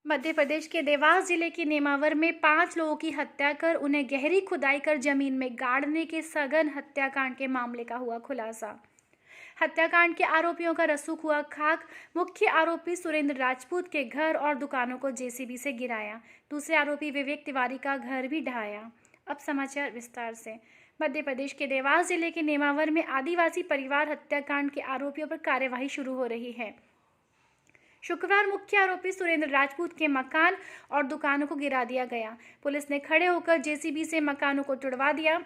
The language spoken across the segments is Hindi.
मध्य प्रदेश के देवास जिले के नेमावर में 5 लोगों की हत्या कर उन्हें गहरी खुदाई कर जमीन में गाड़ने के सघन हत्याकांड के मामले का हुआ खुलासा। हत्याकांड के आरोपियों का रसूख हुआ खाक। मुख्य आरोपी सुरेंद्र राजपूत के घर और दुकानों को जेसीबी से गिराया। दूसरे आरोपी विवेक तिवारी का घर भी ढहाया। अब समाचार विस्तार से। मध्य प्रदेश के देवास जिले के नेमावर में आदिवासी परिवार हत्याकांड के आरोपियों पर कार्यवाही शुरू हो रही है। शुक्रवार मुख्य आरोपी सुरेंद्र राजपूत के मकान और दुकानों को गिरा दिया गया। पुलिस ने खड़े होकर जेसीबी से मकानों को तुड़वा दिया।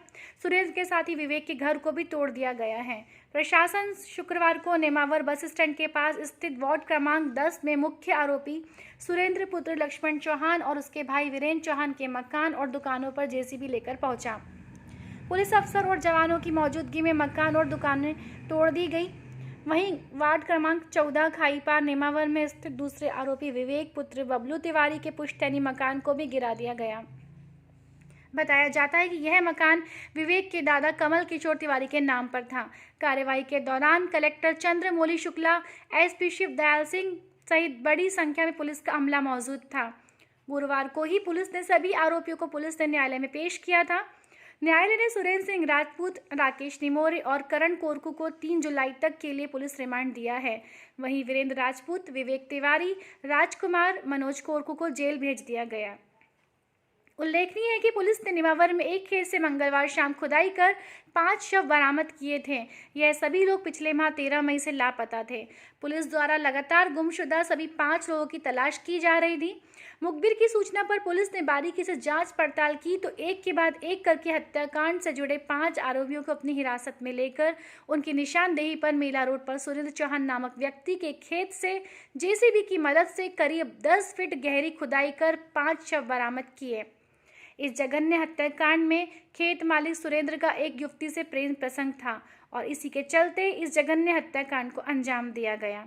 सुरेंद्र के साथ ही विवेक के घर को भी तोड़ दिया गया है। प्रशासन शुक्रवार को नेमावर बस स्टैंड के पास स्थित वार्ड क्रमांक 10 में मुख्य आरोपी सुरेंद्र पुत्र लक्ष्मण चौहान और उसके भाई वीरेंद्र चौहान के मकान और दुकानों पर जेसीबी लेकर पहुंचा। पुलिस अफसर और जवानों की मौजूदगी में मकान और दुकानें तोड़ दी गई। वहीं वार्ड क्रमांक 14 खाईपार नेमावर में स्थित दूसरे आरोपी विवेक पुत्र बबलू तिवारी के पुश्तैनी मकान को भी गिरा दिया गया। बताया जाता है कि यह मकान विवेक के दादा कमल किशोर तिवारी के नाम पर था। कार्यवाही के दौरान कलेक्टर चंद्रमौली शुक्ला, एसपी शिव दयाल सिंह सहित बड़ी संख्या में पुलिस का अमला मौजूद था। गुरुवार को ही पुलिस ने सभी आरोपियों को पुलिस ने न्यायालय में पेश किया था। न्यायालय ने सुरेंद्र सिंह राजपूत, राकेश निमोरे और करण कोरकू को 3 जुलाई तक के लिए पुलिस रिमांड दिया है। वहीं वीरेंद्र राजपूत, विवेक तिवारी, राजकुमार, मनोज कोरकू को जेल भेज दिया गया। उल्लेखनीय है कि पुलिस ने नेमावर में एक खेत से मंगलवार शाम खुदाई कर 5 शव बरामद किए थे। यह सभी लोग पिछले माह 13 मई से लापता थे। पुलिस द्वारा लगातार गुमशुदा सभी 5 लोगों की तलाश की जा रही थी। मुखबिर की सूचना पर पुलिस ने बारीकी से जांच पड़ताल की तो एक के बाद एक करके हत्याकांड से जुड़े 5 आरोपियों को अपनी हिरासत में लेकर उनकी निशानदेही पर मेला रोड पर सुरेंद्र चौहान नामक व्यक्ति के खेत से जेसीबी की मदद से करीब 10 फीट गहरी खुदाई कर 5 शव बरामद किए। इस जघन्य हत्याकांड में खेत मालिक सुरेंद्र का एक युवती से प्रेम प्रसंग था और इसी के चलते इस जघन्य हत्याकांड को अंजाम दिया गया।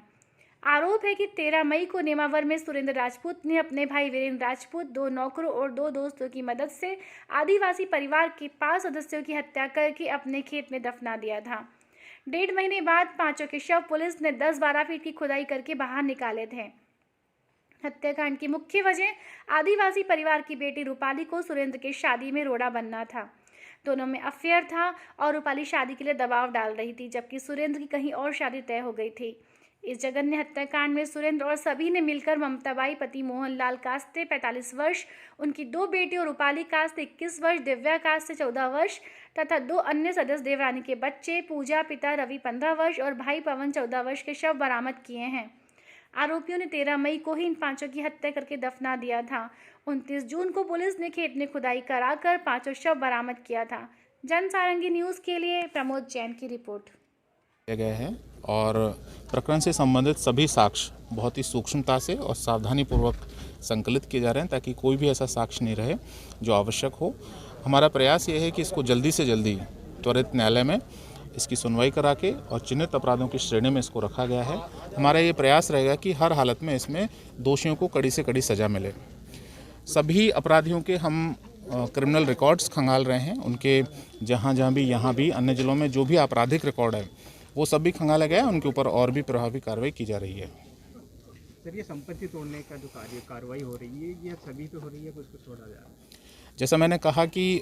आरोप है कि 13 मई को नेमावर में सुरेंद्र राजपूत ने अपने भाई वीरेंद्र राजपूत, 2 नौकरों और 2 दोस्तों की मदद से आदिवासी परिवार के 5 सदस्यों की हत्या करके अपने खेत में दफना दिया था। 1.5 महीने बाद 5 के शव पुलिस ने 10-12 फीट की खुदाई करके बाहर निकाले थे। हत्याकांड की मुख्य वजह आदिवासी परिवार की बेटी रूपाली को सुरेंद्र के शादी में रोड़ा बनना था। दोनों में अफेयर था और रूपाली शादी के लिए दबाव डाल रही थी, जबकि सुरेंद्र की कहीं और शादी तय हो गई थी। इस जघन्य हत्याकांड में सुरेंद्र और सभी ने मिलकर ममताबाई, पति मोहनलाल कास्ते 45 वर्ष, उनकी 2 बेटियों रूपाली कास्ते 21 वर्ष, दिव्या कास्ते 14 वर्ष तथा 2 अन्य सदस्य देवरानी के बच्चे पूजा, पिता रवि 15 वर्ष और भाई पवन 14 वर्ष के शव बरामद किए हैं। आरोपियों ने 13 मई को ही इन 5 की हत्या करके दफना दिया था। 29 जून को पुलिस ने खेत में खुदाई कराकर 5 शव बरामद किया था। जनसारंगी न्यूज़ के लिए प्रमोद जैन की रिपोर्ट। गया है और प्रकरण से संबंधित सभी साक्ष्य बहुत ही सूक्ष्मता से और सावधानीपूर्वक संकलित किए जा रहे हैं ताकि कोई भी ऐसा साक्ष्य नहीं रहे जो आवश्यक हो। हमारा प्रयास ये है कि इसको जल्दी से जल्दी त्वरित न्यायालय में इसकी सुनवाई करा के और चिन्हित अपराधों की श्रेणी में इसको रखा गया है। हमारा ये प्रयास रहेगा कि हर हालत में इसमें दोषियों को कड़ी से कड़ी सज़ा मिले। सभी अपराधियों के हम क्रिमिनल रिकॉर्ड्स खंगाल रहे हैं। उनके जहाँ भी यहाँ भी अन्य जिलों में जो भी आपराधिक रिकॉर्ड है वो सब भी खंगाला गया है। उनके ऊपर और भी प्रभावी कार्रवाई की जा रही है। सर, ये संपत्ति तोड़ने का जो कार्रवाई हो रही है ये सभी पे हो रही है, कुछ छोड़ा जा रहा है? जैसा मैंने कहा कि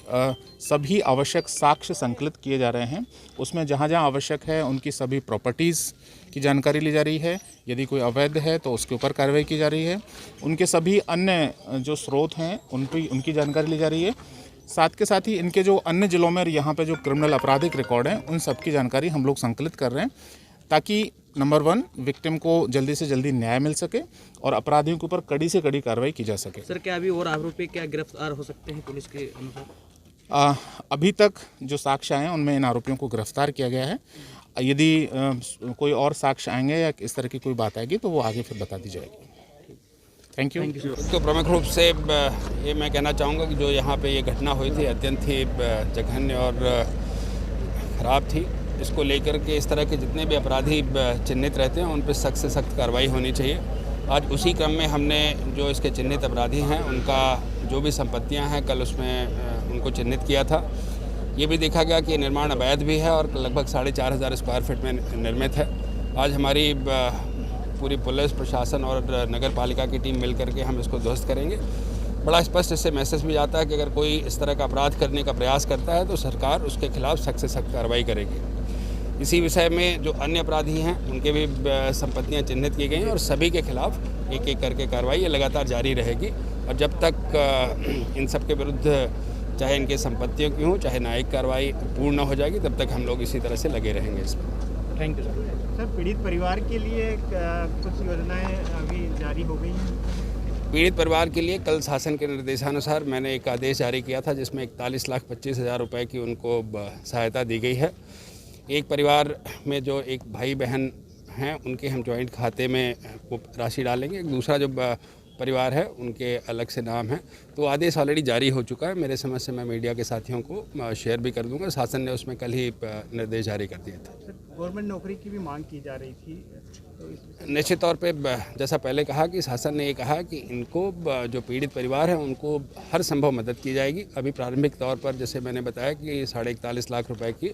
सभी आवश्यक साक्ष्य संकलित किए जा रहे हैं। उसमें जहाँ जहाँ आवश्यक है उनकी सभी प्रॉपर्टीज़ की जानकारी ली जा रही है। यदि कोई अवैध है तो उसके ऊपर कार्रवाई की जा रही है। उनके सभी अन्य जो स्रोत हैं उनकी जानकारी ली जा रही है। साथ के साथ ही इनके जो अन्य जिलों में यहाँ पे जो क्रिमिनल आपराधिक रिकॉर्ड हैं उन सब की जानकारी हम लोग संकलित कर रहे हैं ताकि नंबर 1 विक्टिम को जल्दी से जल्दी न्याय मिल सके और अपराधियों के ऊपर कड़ी से कड़ी कार्रवाई की जा सके। सर, क्या अभी और आरोपी क्या गिरफ्तार हो सकते हैं पुलिस के अनुसार? अभी तक जो साक्ष्य आए हैं उनमें इन आरोपियों को गिरफ्तार किया गया है। यदि कोई और साक्ष्य आएंगे या इस तरह की कोई बात आएगी तो वो आगे फिर बता दी जाएगी। Thank you. तो प्रमुख रूप से ये मैं कहना चाहूँगा कि जो यहाँ पे ये घटना हुई थी अत्यंत ही जघन्य और ख़राब थी। इसको लेकर के इस तरह के जितने भी अपराधी चिन्हित रहते हैं उन पर सख्त से सख्त कार्रवाई होनी चाहिए। आज उसी क्रम में हमने जो इसके चिन्हित अपराधी हैं उनका जो भी संपत्तियां हैं कल उसमें उनको चिन्हित किया था। ये भी देखा गया कि निर्माण अवैध भी है और लगभग 4500 स्क्वायर फीट में निर्मित है। आज हमारी पूरी पुलिस प्रशासन और नगर पालिका की टीम मिल करके हम इसको ध्वस्त करेंगे। बड़ा स्पष्ट इससे मैसेज भी आता है कि अगर कोई इस तरह का अपराध करने का प्रयास करता है तो सरकार उसके खिलाफ सख्त से सख्त कार्रवाई करेगी। इसी विषय में जो अन्य अपराधी हैं उनके भी संपत्तियां चिन्हित की गई हैं और सभी के खिलाफ एक एक करके कार्रवाई ये लगातार जारी रहेगी। और जब तक इन सब के विरुद्ध चाहे इनके संपत्तियों की हो चाहे न्यायिक कार्रवाई पूर्ण न हो जाएगी तब तक हम लोग इसी तरह से लगे रहेंगे इसमें। Thank you sir. पीड़ित परिवार के लिए कुछ योजनाएं अभी जारी हो गई हैं? पीड़ित परिवार के लिए कल शासन के निर्देशानुसार मैंने एक आदेश जारी किया था जिसमें 41,25,000 रुपये की उनको सहायता दी गई है। एक परिवार में जो एक भाई बहन हैं उनके हम जॉइंट खाते में वो राशि डालेंगे। एक दूसरा जो परिवार है उनके अलग से नाम है। तो आदेश ऑलरेडी जारी हो चुका है। मेरे समझ से मैं मीडिया के साथियों को शेयर भी कर दूंगा। शासन ने उसमें कल ही निर्देश जारी कर दिए थे। गवर्नमेंट नौकरी की भी मांग की जा रही थी, तो निश्चित तौर पे जैसा पहले कहा कि शासन ने ये कहा कि इनको जो पीड़ित परिवार है उनको हर संभव मदद की जाएगी। अभी प्रारंभिक तौर पर जैसे मैंने बताया कि 41.5 लाख रुपए की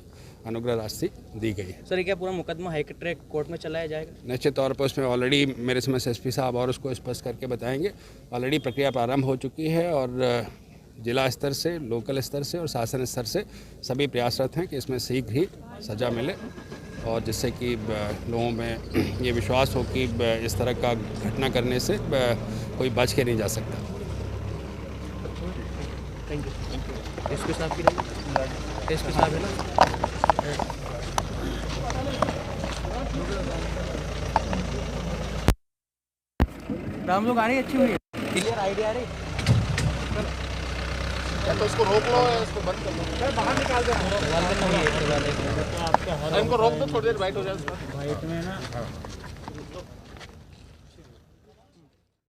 अनुग्रह राशि दी गई है। सर ये क्या पूरा मुकदमा हाई ट्रैक कोर्ट में चलाया जाएगा? निश्चित तौर पर उसमें ऑलरेडी मेरे समझ से एसपी साहब और उसको स्पष्ट करके बताएंगे। ऑलरेडी प्रक्रिया प्रारंभ हो चुकी है और जिला स्तर से, लोकल स्तर से और शासन स्तर से सभी प्रयासरत हैं कि इसमें शीघ्र ही सजा मिले और जिससे कि लोगों में ये विश्वास हो कि इस तरह का घटना करने से कोई बच के नहीं जा सकता। Thank you. एसपी साहब की एसपी साहब है ना? राम लोग आ रही अच्छी हुई क्लियर आइडिया आ रही। तो इसको रोक लो या इसको बंद कर लो। सर बाहर निकाल दो। इनको रोक दो, थोड़ी देर वाइट हो जाए। वाइट में ना